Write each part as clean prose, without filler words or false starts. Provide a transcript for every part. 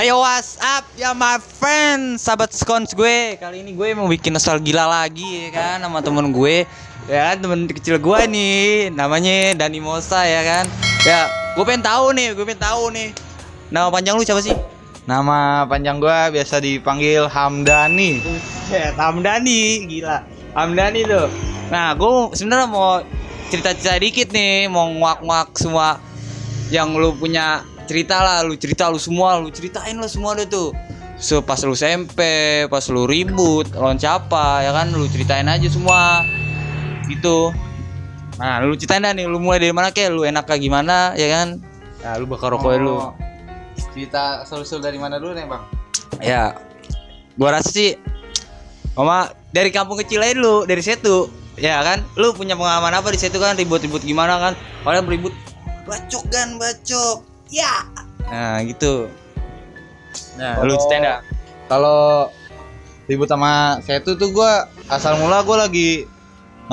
Ayo what's up ya my friend, sahabat skons gue. Kali ini gue mau bikin nostalgia lagi ya kan sama temen gue. Ya kan temen kecil gue nih, namanya Dani Mosa ya kan. Ya, gue pengen tahu nih. Nama panjang lu siapa sih? Nama panjang gua biasa dipanggil Hamdani. Buset, Hamdani, gila. Hamdani tuh. Nah, gue sebenarnya mau cerita-cerita dikit nih, mau nguak-nguak semua yang lu punya cerita lah, lu ceritain lah semua deh tuh. So, pas lu SMP, pas lu ribut, lawan siapa, ya kan lu ceritain aja semua. Gitu. Nah, lu ceritain dah nih, lu mulai dari mana kek, lu enak kayak gimana, ya kan? Nah, lu bakar rokok dulu. Cerita solusi dari mana dulu nih, Bang? Ya, gua rasa sih Mama dari kampung kecil aja dulu, dari Setu. Ya kan, lu punya pengalaman apa di Setu kan, ribut-ribut gimana kan? Kalian beribut bacok. Ya. Nah, gitu. Nah, lu ceritain dah. Kalau ribut sama Setu tuh gua asal mula gua lagi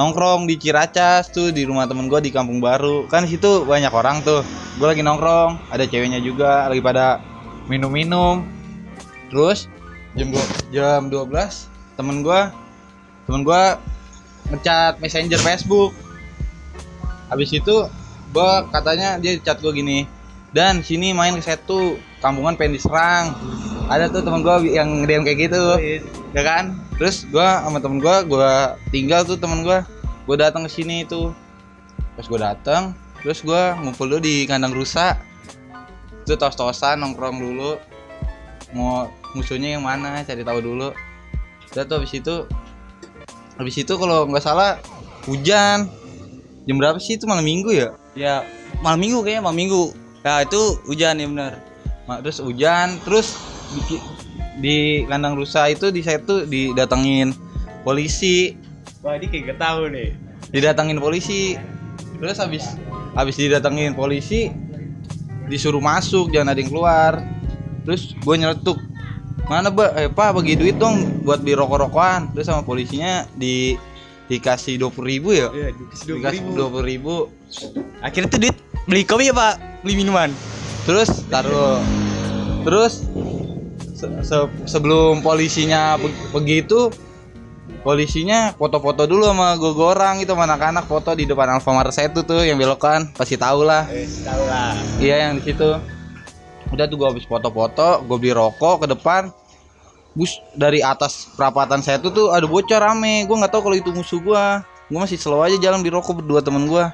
nongkrong di Ciracas tuh di rumah temen gua di Kampung Baru. Kan di situ banyak orang tuh. Gua lagi nongkrong, ada ceweknya juga lagi pada minum-minum. Terus jam 12 temen gua ngechat Messenger Facebook. Habis itu gua katanya dia chat gua gini, "Dan sini main ke Setu, kampungan pengen diserang." Ada tuh temen gua yang nge-DM kayak gitu. Ya kan? Terus gua sama temen gua tinggal tuh temen gua datang ke sini tuh. Pas gua datang, terus gua ngumpul dulu di kandang rusa. Itu tos-tosan nongkrong dulu. Mau musuhnya yang mana, cari tahu dulu. Udah tuh habis itu kalau nggak salah hujan. Jam berapa sih itu, malam Minggu ya? Ya, malam Minggu. Ya, itu hujan ya benar. Terus hujan, terus di kandang rusa itu di Setu didatengin polisi. Wah, ini kayak gak tahu nih. Didatengin polisi. Terus habis didatengin polisi disuruh masuk, jangan ada yang keluar. Terus gue nyeletuk, "Mana Pak, bagi duit dong buat beli rokok-rokokan." Terus sama polisinya dikasih 20.000 ya? Iya, dikasih 20.000. Akhirnya tuh duit beli kopi ya Pak, beli minuman. Terus sebelum polisinya begitu, polisinya foto-foto dulu sama gue orang itu, sama anak-anak foto di depan Alfamart Setu tuh yang belokan, pasti tahu lah. Tahu lah. Iya, yang di situ. Udah tuh gue habis foto-foto, gue beli rokok ke depan. Bus dari atas perapatan Setu tuh ada bocah rame. Gue nggak tahu kalau itu musuh gue. Gue masih slow aja jalan beli rokok berdua temen gue.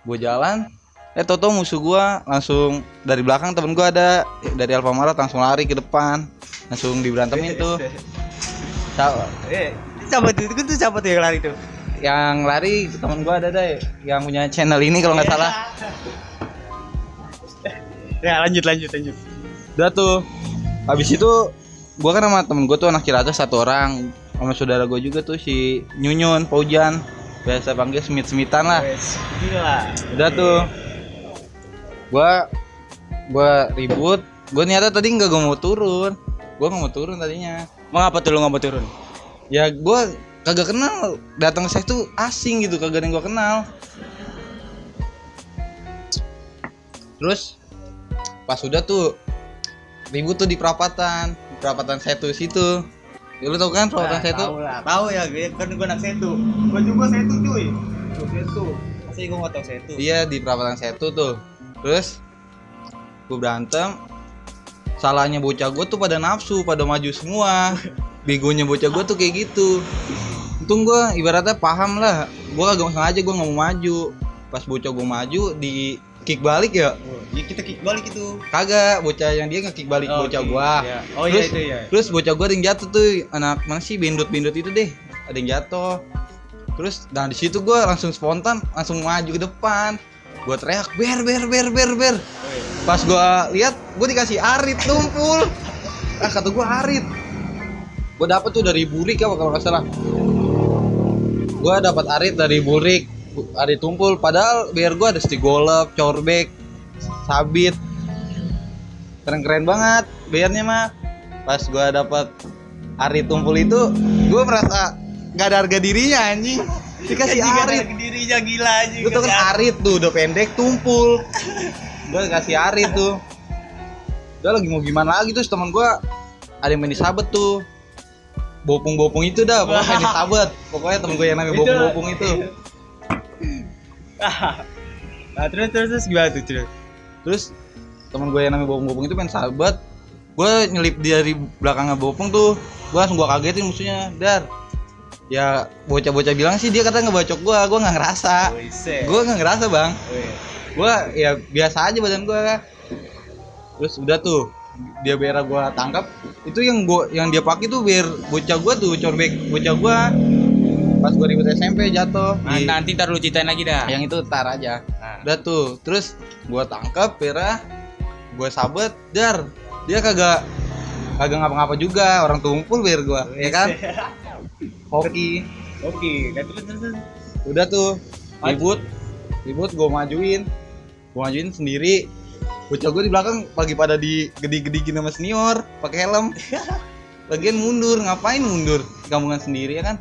Gue jalan, tau-tau musuh gue langsung dari belakang, temen gue ada dari Alfamart langsung lari ke depan, langsung diberantemin tuh. Siapa tuh yang lari tuh? Yang lari temen gue ada deh, yang punya channel ini kalau nggak salah. Ya, lanjut. Udah tuh, habis itu gue kan sama temen gue tuh anak Ciracas satu orang, sama saudara gue juga tuh si Nyunyun, Paujan, biasa panggil semit-semitan lah. Gila. Udah tuh, gue ribut. Gue niatnya tadi nggak mau turun tadinya. Mengapa tuh lu nggak mau turun? Ya gue kagak kenal, datang ke Setu asing gitu, kagak ada yang gue kenal. Terus pas udah tuh ribut tuh di perapatan Setu situ. Ya, lu tau kan perapatan Setu? Tahu ya, kan gue anak Setu. Gue juga Setu cuy. Setu. Masih gue nggak tahu Setu. Iya, di perapatan Setu tuh. Terus gue berantem. Salahnya bocah gue tuh pada nafsu, pada maju semua. Begonya bocah gue tuh kayak gitu. Untung gue ibaratnya paham lah. Gue kagak sengaja, gue nggak mau maju. Pas bocah gue maju di kick balik ya. Ya kita kick balik itu. Kagak, bocah yang dia nge-kick balik bocah okay. gua. Ya. Terus, Itu ya. Terus bocah gua ada yang jatuh tuh, anak mana sih bendut itu deh. Ada yang jatuh. Terus di situ gua langsung spontan langsung maju ke depan. Gua teriak, "Ber." Pas gua lihat, gua dikasih arit tumpul. Kata gua arit. Gua dapet tuh dari Burik apa kalau enggak salah. Gua dapat arit dari Burik. Ada tumpul, padahal biar gue ada stick golf, corebag, sabit, keren banget biarnya mah. Pas gue dapat arit tumpul itu, gue merasa nggak ada harga dirinya anjing. Dikasih arit, dirinya gila anjing. Gue tuh kan arit tuh udah pendek tumpul, gue kasih arit tuh. Udah lagi mau gimana lagi, terus teman gua ada yang main di sabet tuh. Bopung-bopung itu dah, pokoknya main di sabet. Pokoknya temen gue yang namanya bopung-bopung itu. Nah, terus gimana tuh, Terus temen gue yang namanya bopung-bopung itu main sabet. Gue nyelip dari belakangnya bopung tuh. Langsung gue kagetin musuhnya, dar. Ya bocah-bocah bilang sih dia katanya ngebacok gue nggak ngerasa. Gue nggak ngerasa bang. Gue ya biasa aja badan gue. Terus udah tuh dia biar gue tangkap, itu yang dia pakai tuh biar bocah gue tuh corbek bocah gue pas gue ribut SMP jatuh. Nanti ntar lu ceritain lagi dah. Yang itu tar aja. Udah tuh, terus gue tangkap Vera, gue sabet, dar dia kagak ngapa-ngapa juga, orang tumpul biar gue, ya kan? Hoki. Terus. Udah tuh ribut gue majuin sendiri. Bocah gue di belakang pagi pada digede-gedein sama senior pakai helm. Lagian ngapain mundur gabungan sendiri ya kan.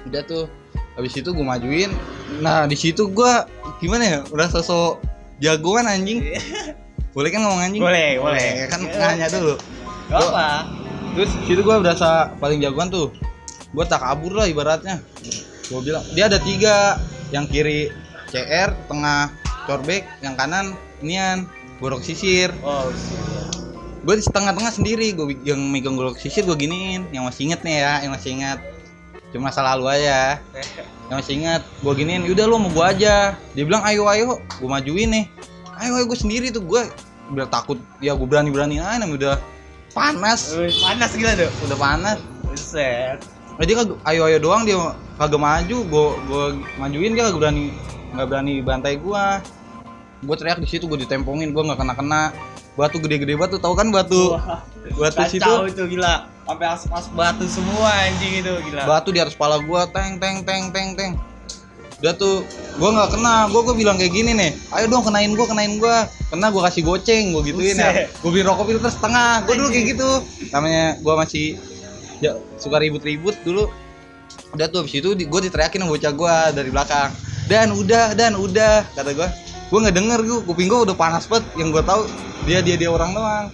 Udah tuh habis itu gue majuin. Nah di situ gue gimana ya, udah sosok jagoan anjing. Boleh kan ngomong anjing? Boleh kan nanya dulu. Gak apa. Terus situ gue berasa paling jagoan tuh. Gue tak kabur lah ibaratnya. Gue bilang dia ada 3, yang kiri CR, tengah corbek, yang kanan inian golok sisir. Gue di tengah-tengah sendiri, gue yang megang golok sisir gue giniin. Yang masih inget nih ya, cuma masa lalu aja. Yang masih inget, gue giniin, yaudah lu mau gue aja. Dia bilang ayo, gue majuin nih. Ayo gue sendiri tuh, gue udah takut, ya gue berani aja, namanya udah panas. Panas gila tuh. Udah panas. Buset. Dia kagak ayo doang, dia kagak maju, gue majuin dia nggak berani bantai gue. Gue teriak di situ, gue ditempongin, gue nggak kena. Batu gede-gede batu, tahu kan batu situ? Kacau itu gila, sampai asap batu semua anjing itu gila. Batu di atas kepala gue, teng. Udah tuh, gue nggak kena, gue bilang kayak gini nih, ayo dong kenain gue, kena gue kasih goceng, gue gituin ya. Gue beli rokok filter setengah, gue dulu kayak gitu. Namanya gue masih ya, suka ribut dulu. Udah tuh habis itu gue diteriakin sama bocah gue dari belakang. Dan udah, kata gue nggak denger, kuping gue udah panas banget. Yang gue tahu dia orang doang.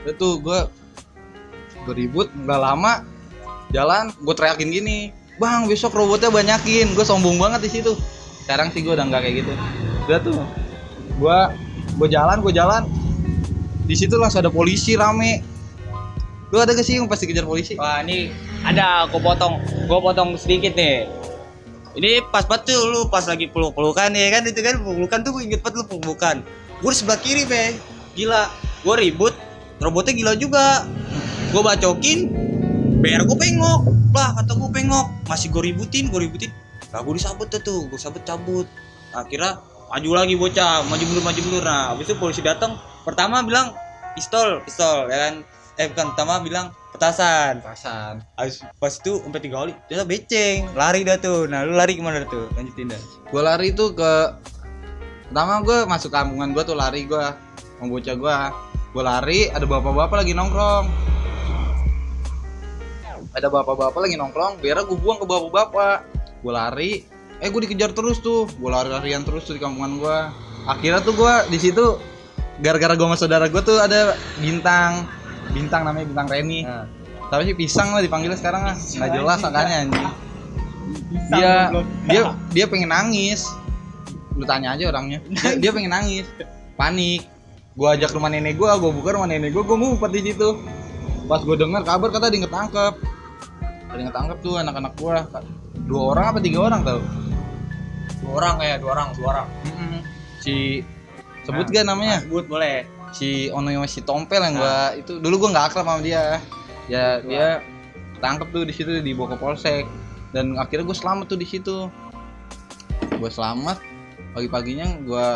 Udah tuh gue ribut, nggak lama jalan, gue teriakin gini, bang besok robotnya banyakin. Gue sombong banget di situ. Sekarang sih gue udah nggak kayak gitu. Udah tuh gue jalan, di situ langsung ada polisi rame. Lu ada gak sih yang pasti kejar polisi? Wah ini ada, gue potong sedikit nih. Ini pas banget tuh lu pas lagi peluk-pelukan ya kan, itu kan pelukan tuh gue inget banget lu peluk-pelukan. Gue di sebelah kiri be, gila. Gue ribut, robotnya gila juga. Gue bacokin, biar gue pengok. Lah kata gue pengok, masih gue ributin. Lah gue disabet tuh, gue sabet cabut. Akhirnya maju lagi bocah, maju mundur. Nah habis itu polisi datang, pertama bilang pistol ya kan. Pertama bilang petasan. Pas itu sampai 3 kali, dia beceng, lari dah tuh. Nah lu lari kemana tuh? Lanjutin dah. Gue lari tuh pertama gue masuk kampungan gue tuh, lari gue sama bocah gue lari, ada bapak-bapak lagi nongkrong. Biar gue buang ke bapak-bapak. Gue lari, gue dikejar terus tuh, gue lari-larian terus tuh di kampungan gue. Akhirnya tuh gue di situ gara-gara gue sama saudara gue tuh ada bintang namanya Bintang Reni. Tapi sih Pisang lah dipanggilnya sekarang lah. Nggak jelas angkanya anjing. Dia pengen nangis. Lu tanya aja orangnya. Dia pengen nangis. Panik. Gua ajak rumah nenek gua buka rumah nenek gua ngumpet di situ. Pas gua dengar kabar kata dia ketangkep. Tuh anak-anak gua. 2 orang apa 3 orang tau? 2 orang. Si sebut gak namanya? Sebut boleh. Si Ono yang masih tompel yang gua itu dulu gua nggak akrab sama dia. Ya dia tangkep tuh di situ, dibawa ke polsek. Dan akhirnya gue selamat tuh di situ. Pagi-paginya gue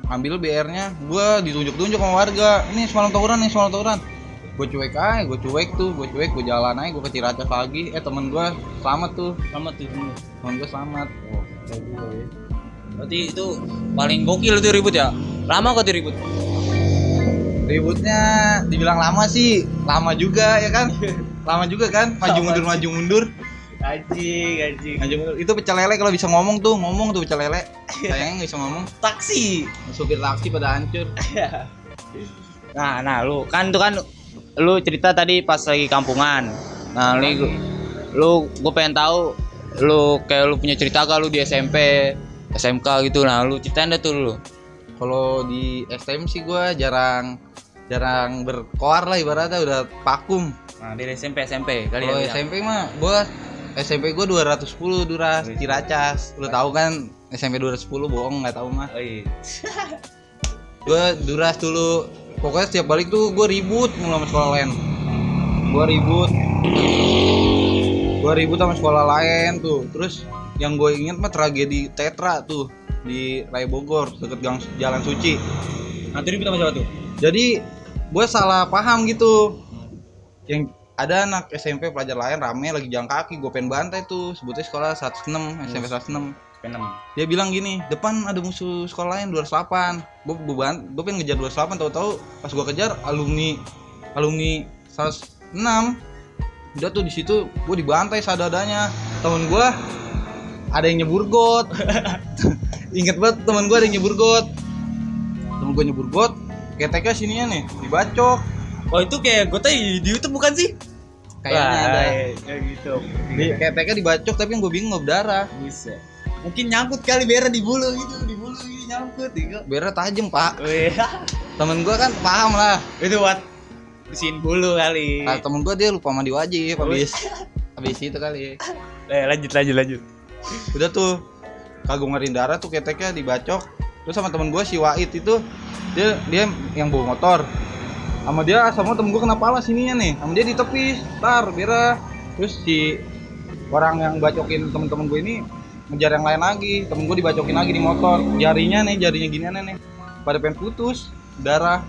ambil BR-nya, gue ditunjuk-tunjuk sama warga. Ini semalam tawuran. Gue cuek, gue jalan aja, gue ke Ciracas lagi. Temen gue selamat tuh. Temen gue selamat. Oh, juga ya. Berarti itu paling gokil tuh ribut ya? Lama kok tuh ribut? Ributnya dibilang lama sih, lama juga ya kan? Maju mundur. Anjing. Itu pecel lele kalau bisa ngomong tuh pecel lele. Sayangnya nggak bisa ngomong. Taksi. Supir taksi pada hancur. Nah, lu kan tuh kan lu cerita tadi pas lagi kampungan. Nah, gue pengen tahu lu kayak lu punya cerita gak lu di SMP, SMK gitu. Nah, lu ceritain deh tuh lu. Kalau di STM sih gue jarang berkoar lah, ibaratnya udah pakum. Nah, di SMP kali Kalau ya. SMP mah SMP gue 210 Duras Ciracas. Lu tahu kan SMP 210 bohong nggak tahu mah. Oh, iya. Gue Duras dulu. Pokoknya setiap balik tuh gue ribut mulu sama sekolah lain. Gue ribut sama sekolah lain tuh. Terus yang gue inget mah tragedi Tetra tuh di Raya Bogor deket gang Jalan Suci. Nanti ribut sama siapa tuh? Jadi gue salah paham gitu. Yang ada anak SMP pelajar lain rame lagi jalan kaki, gue pengen bantai tuh, sebutnya sekolah 106, SMP 106. Dia bilang gini, depan ada musuh sekolah lain 208. Gue pengen ngejar 208, tahu-tahu pas gue kejar alumni 106. Udah tuh di situ gue dibantai sadadanya. Temen gue ada yang nyebur got. Ingat banget temen gue ada yang nyebur got. Temen gue nyebur got, keteknya sininya nih dibacok. Oh, itu kayak gue tadi di YouTube bukan sih? Kayaknya ada. Kayak gitu. Keteknya dibacok tapi yang gue bingung nggak berdarah. Bisa. Mungkin nyangkut kali Bera di bulu gitu, ini nyangkut gitu. Berdarah tajam pak. Wih. Temen gue kan paham lah. Itu buat bersihin bulu kali. Nah, temen gue dia lupa mandi wajib habis itu kali. Lanjut. Udah tuh kagak ngerin darah tuh keteknya dibacok. Terus sama temen gue si Wahid itu dia yang bawa motor. Sama temen gue kena pala sininya nih. Sama dia ditepis. Bera. Terus si orang yang bacokin temen-temen gue ini ngejar yang lain lagi. Temen gue dibacokin lagi di motor. Jarinya ginian nih. Pada pengen putus, darah.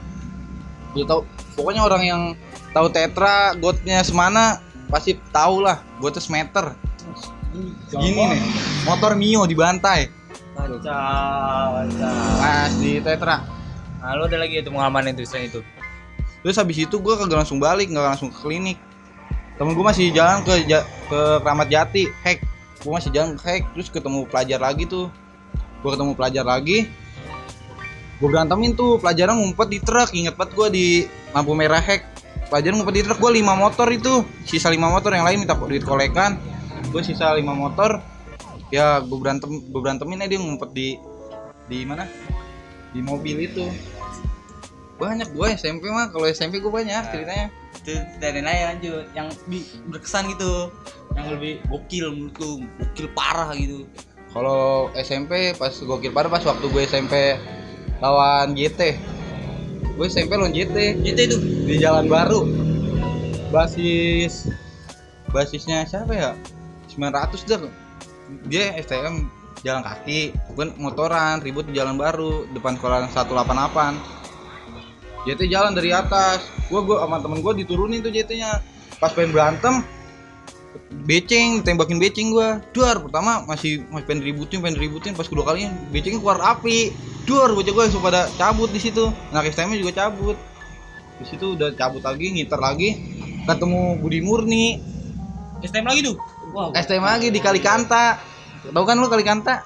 Gue tahu. Pokoknya orang yang tahu Tetra, gotnya semana pasti tahu lah. Gotnya semeter. Gini nih. Motor Mio dibantai. Baca. Pas di Tetra. Nah, lu ada lagi itu pengalaman itu selain itu. Terus habis itu gue kagak langsung balik, nggak langsung ke klinik. Temen gue masih jalan ke Kramat Jati, hack. Gue masih jalan ke hack, terus ketemu pelajar lagi tuh. Gue ketemu pelajar lagi. Gue berantemin tuh, pelajaran ngumpet di truk. Ingat banget gue di lampu merah hack. Pelajaran ngumpet di truk, gue 5 motor itu. Sisa 5 motor, yang lain minta duit kolekan. Gue sisa 5 motor. Ya gue berantemin aja dia ngumpet di mana? Di mobil itu. Banyak gue SMP mah, kalau SMP gue banyak ceritanya. Itu dari lain lanjut, yang berkesan gitu, yang lebih gokil parah gitu. Kalau SMP pas gokil parah pas waktu gue SMP lawan JT. Gue SMP lawan JT itu di Jalan Baru. Basisnya siapa ya? 900 dah. Dia STM jalan kaki, gue motoran ribut di Jalan Baru depan sekolah 188. JT jalan dari atas, gue sama temen gue diturunin tuh JT-nya. Pas pengen berantem, tembakin beceng gue. Duar, pertama masih pengen ributin. Pas kedua kalinya becengnya keluar api. Duar, bocah gue langsung pada cabut di situ. Anak STM juga cabut. Di situ udah cabut lagi, ngiter lagi. Ketemu Budi Murni. STM lagi tuh. Wow. STM lagi di Kalikanta. Tahu kan lu Kalikanta?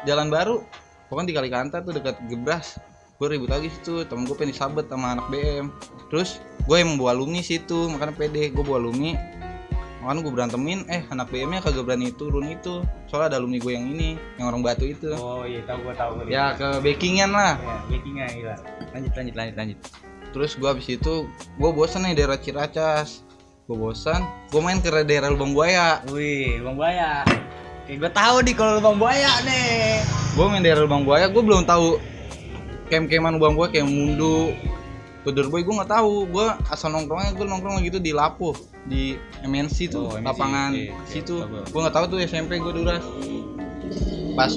Jalan Baru. Pokoknya di Kalikanta tuh dekat Gebras. Gue ribut lagi situ, temen gue pengen disabet sama anak BM. Terus gue emang bawa alumni situ, makanya pede gue bawa alumni. Makanya gue berantemin, anak BM nya kagak berani turun itu. Soalnya ada alumni gue yang ini, yang orang Batu itu. Oh iya, gue tahu. Ya ke backingan lah. Ya, backingan gila. Lanjut. Terus gue abis itu, gue bosan nih daerah Ciracas. Gue main ke daerah Lubang Buaya. Wih, Lubang Buaya. Kayak gue tahu nih kalau Lubang Buaya nih. Gue main daerah Lubang Buaya, gue belum tahu kem-keman Lubang Buaya kayak Mundu, Boy gue nggak tahu. Gue asal nongkrong gitu di Lapo, di MNC tuh, lapangan situ. Gue nggak tahu tuh SMP gue Duras. Pas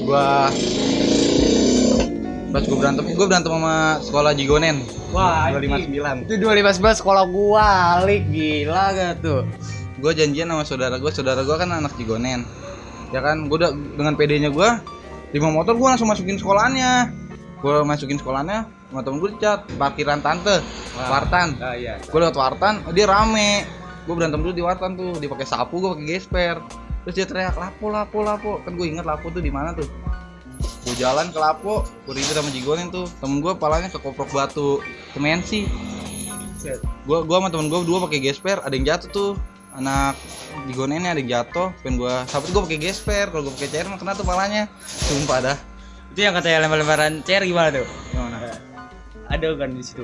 gue berantem sama sekolah Jigonen. Wah, 259. Itu 259 sekolah gua, alik gila gak tuh. Gue janjian sama saudara gue kan anak Jigonen. Ya kan, gue udah dengan PD-nya gue 5 motor gue langsung masukin sekolahannya. Sama temen gue dicat parkiran tante. Wartan. Iya. Gue lewat Wartan, dia rame. Gue berantem dulu di Wartan tuh, dia pakai sapu, gue pakai gesper. Terus dia teriak lapo. Kan gue inget Lapo tuh di mana tuh. Gue jalan ke Lapo, gue ribet sama Jigonen tuh. Temen gue palanya kekoprok batu kemensi. Gua sama temen gua dua pakai gesper, ada yang jatuh tuh. Anak di gonennya ada yang jatuh, pengen gua sabut gua pakai gesper, kalau gua pakai cair mah kena tuh palanya. Sumpah dah. Itu yang katanya lempar-lemparan CR gimana tuh? Gimana? Ada kan di situ.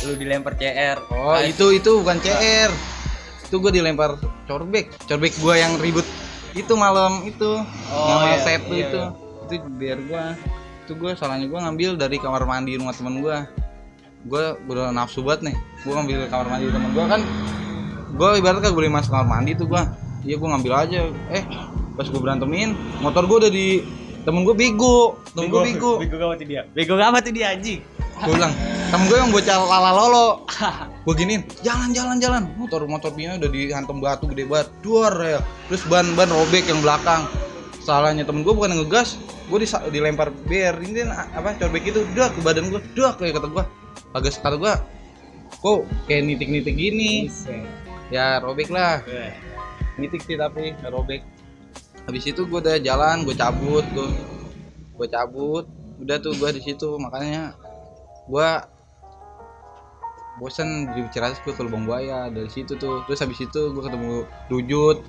Lu dilempar CR. Oh, itu bukan CR. Itu gua dilempar corbek. Corbek gua yang ribut itu malam itu. Malam set tuh itu. Itu biar gua. Itu gua salahnya gua ngambil dari kamar mandi rumah temen gua. Gua udah nafsu banget nih. Gua ngambil kamar mandi temen gua kan. Gua ibaratnya boleh masuk kamar mandi tuh gua. Iya gua ngambil aja. Pas gua berantemin, motor gua udah di temen gua bego. Temen gua bego. Bego gak tuh dia? Bego gak tuh dia anjing? Gua bilang, temen gua yang bocah lalalolo. Gua giniin, jalan. Motor Pina udah dihantam batu gede banget. Duar ya. Terus ban robek yang belakang. Salahnya temen gua bukan ngegas, gua dilempar ber. Ini corbek itu udah ke badan gua. Duh kayak kata gua. Agak kata gua, kok kayak nitik-nitik gini. Ya robek lah. Nitik sih tapi gak robek. Habis itu gue udah jalan, gue cabut. Udah tuh gue di situ, makanya gue bosan di Ciracas. Gue ke Lubang Buaya dari situ tuh. Terus habis itu gue ketemu Dujut.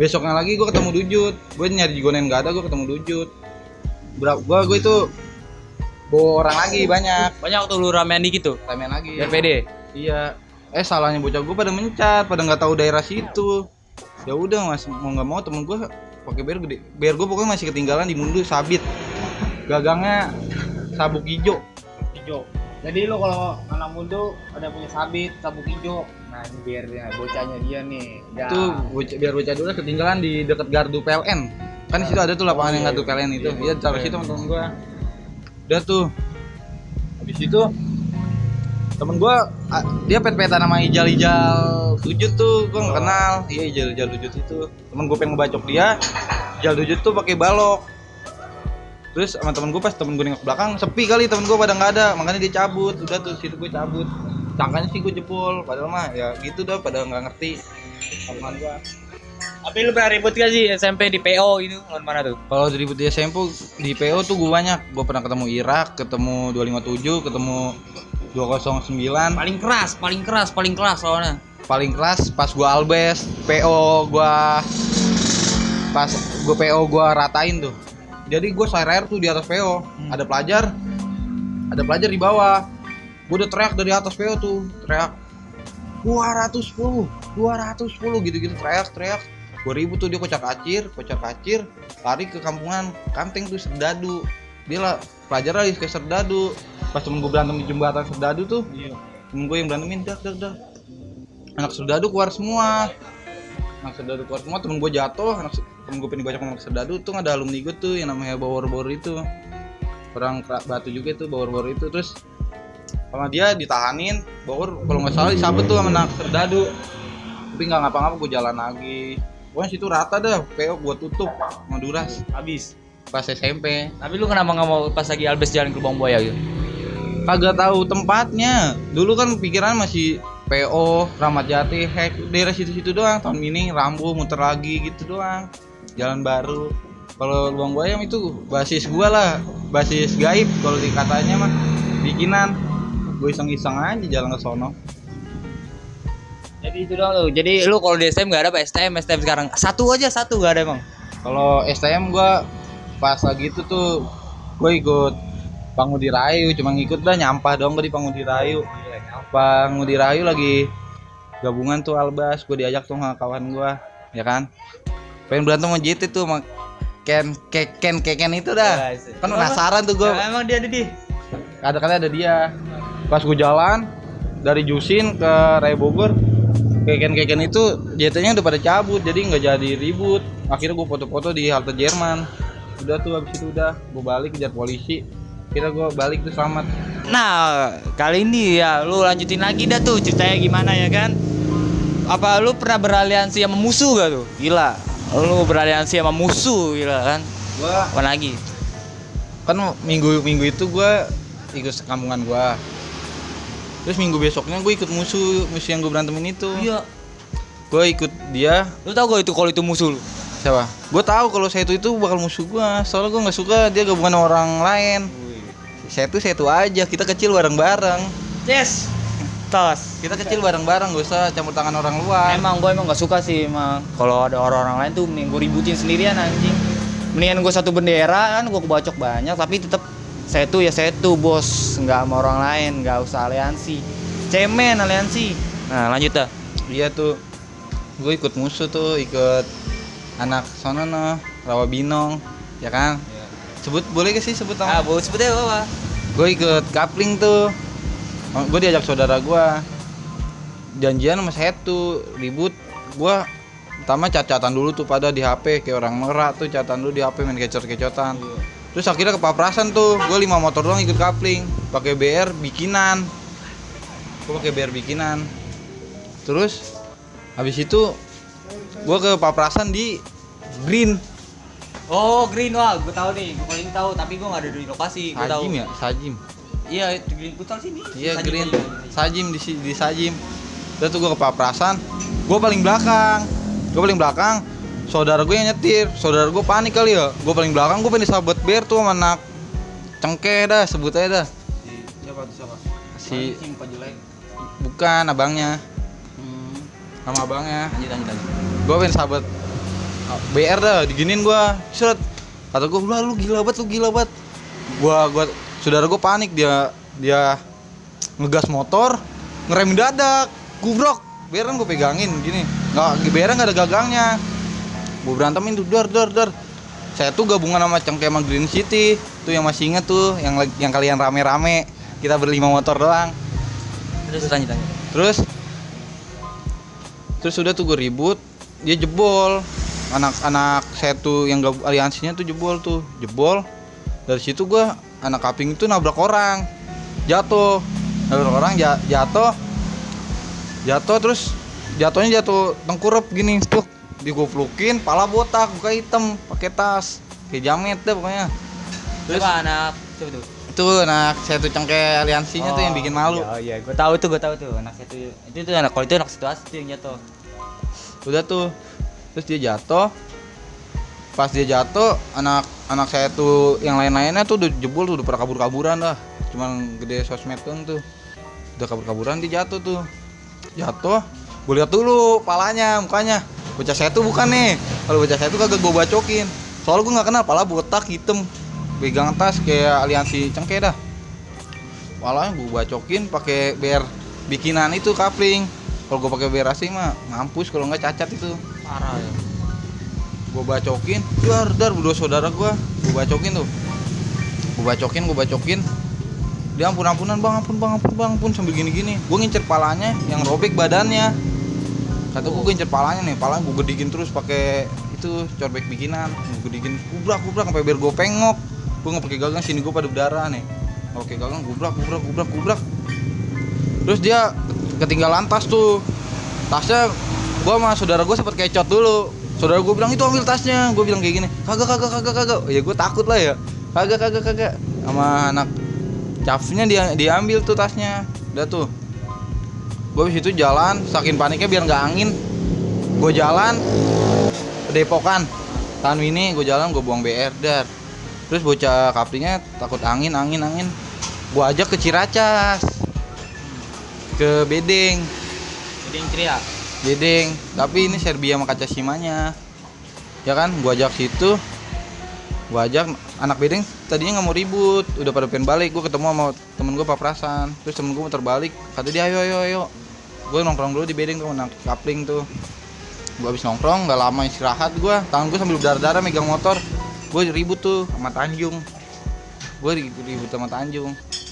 Besoknya lagi gue ketemu Dujut. Gue nyari di Gonen gak ada, gue ketemu Dujut. Gue itu bawa orang lagi banyak Tuh lu ramean dikit tuh. Ramean lagi. RPD. Iya. Salahnya bocah gue pada mencat, pada nggak tahu daerah situ. Ya udah mas, mau nggak mau temen gue pakai ber gede. Ber gue pokoknya masih ketinggalan di mundu sabit. Gagangnya sabuk hijau. Jadi lo kalau anak mundu ada punya sabit, sabuk hijau. Nah ini biarnya bocahnya dia nih. Itu biar bocah dulu ketinggalan di dekat gardu PLN. Kan di situ ada tuh lapangan yang gardu PLN itu. Dia taruh situ temen gue. Udah tuh. Habis itu temen gue dia pet-petan sama Ijal Dujut tuh, gue nggak kenal. Iya Ijal Dujut itu temen gue pengen ngebacok dia. Ijal Dujut tuh pakai balok. Terus sama temen gue pas temen gue nengok belakang sepi kali, temen gue pada nggak ada, makanya dia cabut. Udah tuh situ gue cabut, sangkanya sih gue jebol, padahal mah ya gitu dah, pada nggak ngerti omongan gue. Tapi lu pernah ribut gak sih SMP di PO itu? Lawan mana tuh? Kalau ribut di SMP di PO tuh gue banyak. Gue pernah ketemu Irak, ketemu 257, ketemu 209. Paling keras soalnya. Paling keras pas gua albes, PO gua pas gua PO gua ratain tuh. Jadi gua air tuh di atas PO. Ada pelajar di bawah. Gua udah teriak dari atas PO tuh, teriak 210 gitu-gitu teriak. Gua ribut tuh, dia kocak kacir, lari ke kampungan Kanteng tuh Serdadu. Dia lah pelajar lagi ke Serdadu. Pas temen gue berantem di jembatan Serdadu tuh, temen gue yang berantemin dak. Anak Serdadu keluar semua. Temen gue jatuh, temen gue pengen bacok anak Serdadu tuh ada alumni gue tuh yang namanya Bawor itu. Orang Batu juga tuh Bawor itu. Terus sama dia ditahanin, Bawor kalau nggak salah disabet tuh sama anak Serdadu. Tapi nggak ngapa-ngapa, gue jalan lagi. Pokoknya situ rata dah, PO gue tutup sama Duras. Habis pas SMP. Tapi lu kenapa nggak mau pas lagi albes jalan ke Lubang Buaya gitu? Kagak tahu tempatnya. Dulu kan pikiran masih PO, Ramat Jati, daerah situ-situ doang. Tahun ini Rambo muter lagi gitu doang. Jalan baru. Kalau Lubang Buaya itu basis gua lah, basis gaib kalau dikatanya mah. Bikinan. Gue iseng-iseng aja jalan ke sono. Jadi itu doang lu. Jadi lu kalau di STM enggak ada apa STM sekarang. Satu enggak ada emang. Kalau STM gua pas lagi itu tuh gue ikut Pangudi Rayu, cuma ngikut dah nyampah dong gue di Pangudi Rayu. Pangudi Rayu lagi gabungan tuh albas, gue diajak tuh sama kawan gue, ya kan. Pengen berantem sama JT tuh sama Ken itu dah. Kan penasaran tuh gue. Ya, emang dia ada di. Ada dia. Pas gue jalan dari Jusin ke Raya Bogor, Ken itu JT-nya udah pada cabut, jadi nggak jadi ribut. Akhirnya gue foto-foto di halte Jerman. Udah tuh habis itu gue balik kejar polisi. Kira gue balik tuh selamat. Nah kali ini ya lu lanjutin lagi dah tuh ceritanya gimana ya kan. Apa lu pernah beraliansi sama musuh gak tuh? Gila, lu beraliansi sama musuh gila kan. Gua apa lagi? Kan minggu itu gue ikut kampungan gue. Terus minggu besoknya gue ikut musuh yang gue berantemin itu. Iya. Gue ikut dia. Lu tau gak itu kalau itu musuh lu? Siapa? Gue tahu kalau saya itu bakal musuh gue. Soalnya gue nggak suka dia gabungan sama orang lain. Saya tuh aja. Kita kecil bareng-bareng. Yes. Tos. Kita kecil bareng-bareng, gak usah campur tangan orang luar. Emang gue emang gak suka sih emang kalau ada orang-orang lain tuh mending gue ributin sendirian anjing. Mendingan gue satu bendera kan gue kebacok banyak tapi tetap setu ya setu bos, nggak sama orang lain, nggak usah aliansi. Cemen aliansi. Nah lanjut dah. Iya tuh, gue ikut musuh tuh, ikut anak sono no, Rawa Binong, ya kan? Sebut boleh gak sih sebut nama? Boleh sebutnya apa? Gue ikut kapling tuh, gue diajak saudara gue, janjian sama setu, ribut. Gue pertama cat-catan dulu tuh pada di HP kayak orang merak tuh, catatan dulu di HP main kecot-kecotan. Terus akhirnya kepaprasan tuh, gue 5 motor doang ikut kapling, pakai BR bikinan. Gue pakai BR bikinan. Terus habis itu gue ke paprasan di Green. Oh Green, wah gue tahu nih, gue paling tahu tapi gue nggak ada di lokasi. Gue tahu. Sajim ya, Sajim. Iya itu Green Putal sini. Iya Sajim Green, aja. Sajim di Sajim. Udah tuh gue ke paprasan, gue paling belakang. Saudara gue yang nyetir, saudara gue panik kali ya. Gue paling belakang, gue pengen disabet BR tuh sama anak cengkeh dah, sebut aja dah. Siapa? Si Pak Jelek. bukan abangnya, sama abangnya. Lanjut. Gue pengen sabet BR dah, diginin gue, seret. Kata gue, lu gila banget. Gua saudara gue panik, dia ngegas motor, ngerem dadak, gubrok. BR kan gue pegangin gini, BR nggak ada gagangnya. Gue berantemin tuh, dar. Saya tuh gabungan sama cengkeh sama Green City, tuh yang masih inget tuh, yang kalian rame-rame, kita berlima motor doang. Terus lanjut. Terus udah tuh gue ribut, dia jebol. Anak saya tuh yang aliansinya tuh jebol. Dari situ gue anak kaping itu nabrak orang, jatuh terus jatuhnya jatuh tengkurap gini, tuh digoplukin, pala botak, muka hitam, pakai tas, kayak jamet deh pokoknya. Terus Siapa tuh? itu anak saya tuh cengkeh aliansinya tuh yang bikin malu. Iya, gue tahu tuh anak itu tuh anak, kalau itu anak situasi tuh yang jatuh. Udah tuh, terus dia jatuh. Pas dia jatuh, anak saya tuh yang lainnya tuh udah jebol tuh, udah pada kabur-kaburan dah. Cuman gede sosmed doang tuh. Udah kabur-kaburan, dia jatuh tuh. Gue lihat dulu palanya, mukanya. Bocah saya tuh bukan nih. Kalau bocah saya tuh kagak gue bacokin. Soalnya gue nggak kenal, pala botak hitam, pegang tas kayak aliansi cengkeh dah. Palanya gue bacokin pakai BR bikinan itu kapling. Kalau gue pakai BR asing mah ngampus, kalau nggak cacat itu. Parah ya. Gue bacokin, dar berdua saudara gue bacokin tuh. Gue bacokin. Dia ampun bang sambil gini. Gue ngincer palanya yang robek badannya. Kata gue ngincer palanya nih, palanya gue gedigin terus pakai itu corbek bikinan. Gue gedigin gubrak sampai biar gue pengok. Gue nggak pakai gagang, sini gue pada berdarah nih. Oke gagang gubrak. Terus dia ketinggalan tas tuh. Tasnya gue sama saudara gue sempat kecot dulu. Saudara gue bilang itu ambil tasnya, gue bilang kayak gini, kagak. Ya gue takut lah ya, kagak. Sama anak cafnya diambil tuh tasnya, udah tuh. Gue habis itu jalan, saking paniknya biar nggak angin, gue jalan ke Depokan, tahan mini, gue jalan, gue buang BR dar. Terus bocah kaplingnya takut angin, gue ajak ke Ciracas, ke Bedeng Teriak. Bedeng, tapi ini Serbia sama kaca simanya. Ya kan, gua ajak situ. Gua ajak anak Bedeng tadinya nggak mau ribut, udah pada pengen balik. Gua ketemu sama temen gua paprasan. Terus temen gua muter balik, kata dia ayo. Gua nongkrong dulu di Bedeng tuh, anak kapling tuh. Gua habis nongkrong, nggak lama istirahat gua. Tangan gua sambil berdarah-darah megang motor. Gua ribut tuh sama Tanjung.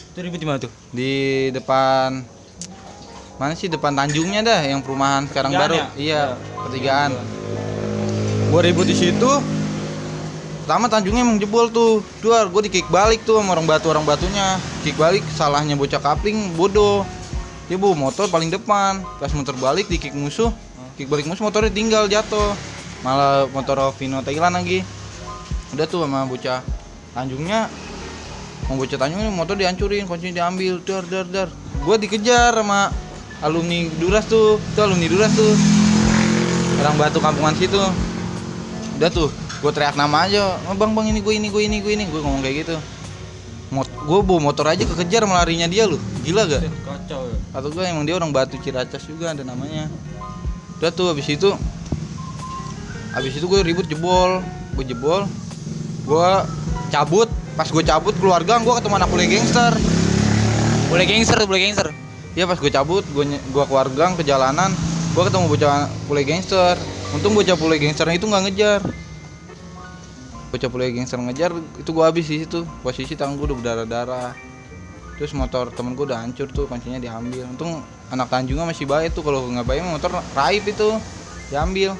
Itu ribut di mana tuh? Di depan mana sih, depan Tanjungnya dah, yang perumahan sekarang baru. Ya? Iya, pertigaan. Gua ribut di situ. Pertama Tanjungnya emang jebol tuh. Gua di-kick balik tuh sama orang batunya. Kick balik, salahnya bocah kapling bodoh. Dia bawa motor paling depan. Pas muter balik di-kick musuh. Kick balik musuh, motornya tinggal jatuh. Malah motor Vino Thailand lagi. Udah tuh sama bocah Tanjungnya. Mau bocah Tanjungnya motor dihancurin, kuncinya diambil. Dar. Gua dikejar sama alumni Duras tuh, orang Batu kampungan situ. Udah tuh, gue teriak nama aja, bang ini gue ngomong kayak gitu. Gue bawa motor aja kekejar sama larinya dia lu. Gila gak? Kacau ya. Atau gue emang dia orang Batu Ciracas juga ada namanya. Udah tuh habis itu gue ribut jebol. Gue cabut. Pas gue cabut keluar gang, gue ketemu anak bule gangster. Boleh gangster. Iya pas gue cabut, gue keluar gang ke jalanan, gue ketemu bocah bule gangster. Untung bocah bule gangsternya itu nggak ngejar. Bocah bule gangster ngejar, itu gue habis di situ. Posisi tangan gue udah berdarah-darah. Terus motor temen gue udah hancur tuh, kuncinya diambil. Untung anak Tanjungnya masih baik tuh, kalau nggak baik motor raib itu diambil.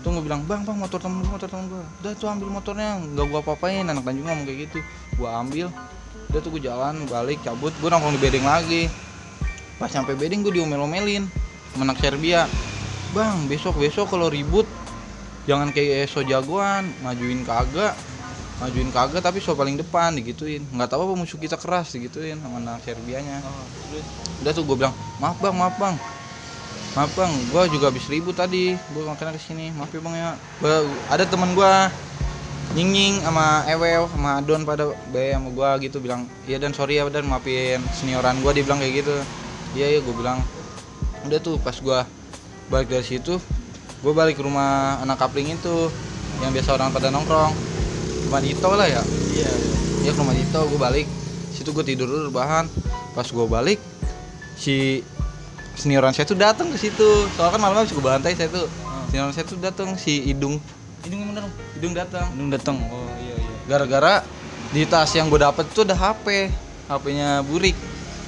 Tuh gue bilang, bang motor temen gue. Udah tuh ambil motornya, nggak gue apa-apain. Anak Tanjung ngomong kayak gitu, gue ambil. Udah tuh gue jalan balik cabut, gue nongkrong di bedeng lagi. Pas sampai bedeng gue diomel-omelin sama anak Serbia. Bang besok kalau ribut jangan kayak so jagoan, majuin kagak tapi so paling depan digituin. Nggak tahu apa musuh kita keras digituin sama anak Serbianya. Udah tuh gue bilang, maaf bang, gue juga habis ribut tadi, gue makanya kesini, maaf ya bang ya. Ada teman gue Nying sama Ewew sama Adon pada sama gue gitu bilang, iya dan sorry ya dan maafin senioran gue, dia bilang kayak gitu. Iya gue bilang. Udah tuh pas gue balik dari situ, gue balik ke rumah anak kapling itu yang biasa orang pada nongkrong, rumah Dito lah ya. Iya ke rumah Dito, gue balik situ, gue tidur dulu rebahan. Pas gue balik si senioran saya tuh datang ke situ, soalnya kan malam-malam suka bantai saya tuh. Senioran saya tuh datang, si Idung yang bener, Idung datang. Oh iya. Gara-gara di tas yang gue dapet tuh ada HP-nya Burik.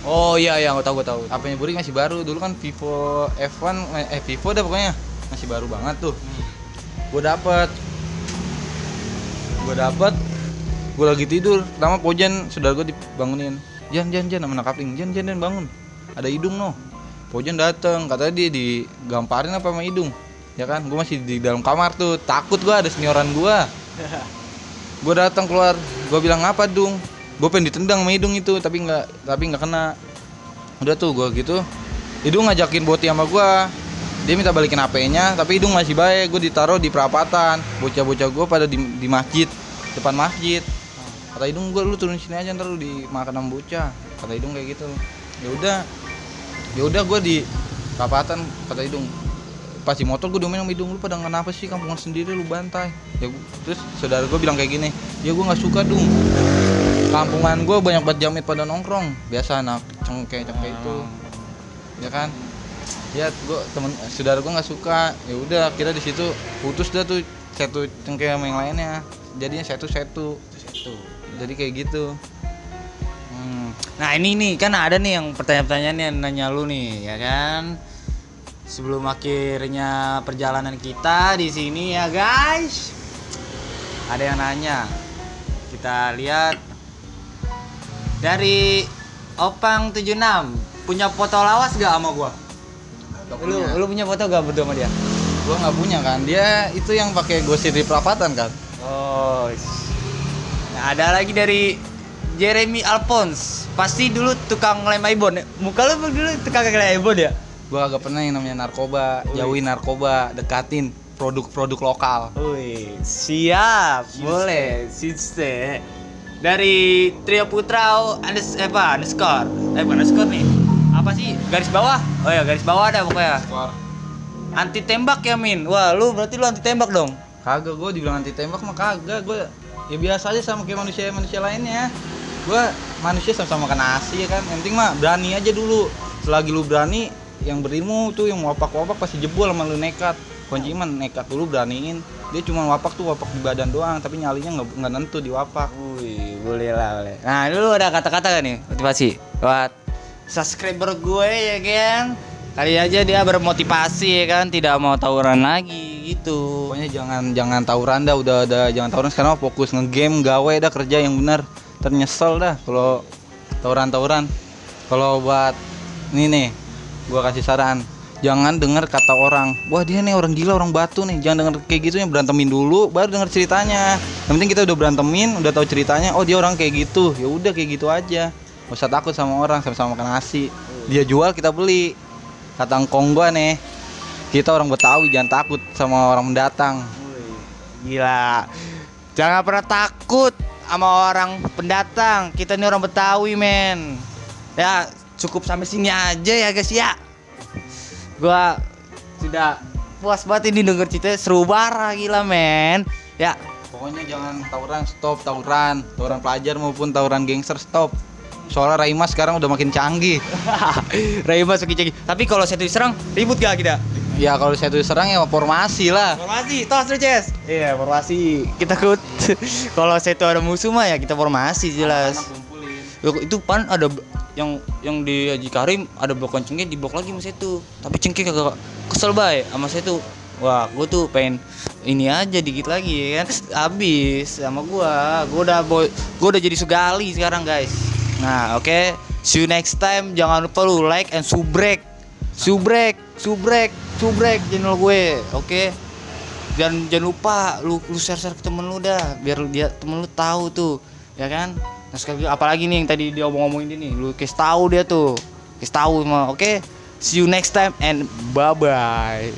Oh iya, gue tahu. HP-nya Burik masih baru, dulu kan Vivo F1, Vivo dah pokoknya masih baru banget tuh. Gue dapet, gue lagi tidur, pertama Pojan saudara gue dibangunin. Jan sama anak kapling, Jan bangun, ada Idung no. Pojan dateng, katanya dia digamparin apa sama Idung. Ya kan, gue masih di dalam kamar tuh, takut gue ada senioran gue. Gue datang keluar, gue bilang apa Dung? Gue pengen ditendang sama Idung itu, tapi nggak kena. Udah tuh gue gitu, Idung ngajakin Boti sama gue, dia minta balikin HP-nya, tapi Idung masih baik. Gue ditaruh di perapatan, bocah-bocah gue pada di masjid, depan masjid. Kata Idung, lu turun sini aja, ntar lu dimakan sama bocah. Kata Idung kayak gitu. Ya udah gue di perapatan, kata Idung. Pas di motor gue domain sama Idung, lu pada kenapa sih kampungan sendiri lu bantai? Ya terus saudara gue bilang kayak gini, ya gue nggak suka Dung, kampungan gue banyak banget jamit pada nongkrong, biasa anak cengkeh itu, ya kan? Ya gue saudara gue nggak suka, ya udah akhirnya di situ putus dah tuh satu cengkeh sama yang lainnya, jadinya satu, jadi kayak gitu. Nah ini nih kan ada nih yang pertanyaan-pertanyaan yang nanya lu nih, ya kan? Sebelum akhirnya perjalanan kita di sini ya guys, ada yang nanya. Kita lihat dari Opang 76, punya foto lawas gak sama gua? Lu punya foto gak berdua sama dia? Gua nggak punya kan, dia itu yang pakai gosir di perapatan kan. Oh. Nah, ada lagi dari Jeremy Alphonse, pasti dulu tukang ngelem ibon. Muka lu dulu tukang ngelem ibon ya? Gua agak pernah yang namanya narkoba, jauhin narkoba, dekatin produk lokal. Wih, siap, boleh, siste. Dari Trio Putra underscore nih. Apa sih? Garis bawah? Oh ya, garis bawah ada pokoknya. Anti tembak ya Min. Wah, lu berarti lu anti tembak dong. Kagak, gua dibilang anti tembak mah kagak. Gua ya biasa aja sama kayak manusia lainnya. Gua manusia sama-sama makan nasi ya kan. Yang penting mah berani aja dulu. Selagi lu berani, yang berilmu tuh yang wapak pasti jebol sama lu nekat. Kunci mah nekat dulu, beraniin. Dia cuma wapak di badan doang, tapi nyalinya nggak nentu di wapak. Wih, boleh. Nah, dulu ada kata-kata kan nih motivasi buat subscriber gue ya kan. Kali aja dia bermotivasi ya kan, tidak mau tawuran lagi gitu. Pokoknya jangan tawuran dah, udah jangan tawuran sekarang, fokus nge-game, gawe dah, kerja yang benar. Ternyesel dah kalau tawuran. Kalau buat ini nih, gua kasih saran, jangan dengar kata orang, wah dia nih orang gila, orang batu nih. Jangan dengar kayak gitu, yang berantemin dulu baru dengar ceritanya. Yang penting kita udah berantemin, udah tahu ceritanya, oh dia orang kayak gitu, ya udah kayak gitu aja. Gak usah takut sama orang, sama-sama makan nasi. Dia jual kita beli. Kata engkong gua nih, kita orang Betawi jangan takut sama orang mendatang. Gila, jangan pernah takut sama orang pendatang. Kita nih orang Betawi, men. Ya, cukup sampai sini aja ya, guys ya. Gua sudah puas banget ini denger cerita seru parah gila, men. Ya, Pokoknya jangan tawuran, stop tawuran. Tawuran pelajar maupun tawuran gangster, stop. Soalnya Raima sekarang udah makin canggih. Raima sakit. Tapi kalau saya diserang, ribut gak kita? Ya kalau saya tuh serang ya formasi lah. Formasi, tos Rices. Iya, formasi. Kita ikut. Kalau saya itu ada musuh mah ya kita formasi jelas. Anak kumpulin. Itu pan ada yang di Haji Karim ada blok cengkeh di blok lagi sama saya tuh. Tapi cengkeh kagak kesel bae sama saya tuh. Wah, gue tuh pengen ini aja dikit lagi ya kan. Habis sama gua udah jadi sugali sekarang, guys. Nah, oke. See you next time. Jangan lupa lu like and subrek channel gue, oke? Jangan lupa lu share ke temen lu dah, biar dia temen lu tahu tuh, ya kan? Nah sekali apalagi nih yang tadi dia ngomongin ini, lu kasih tahu dia tuh, kasih tahu mah, oke? See you next time and bye bye.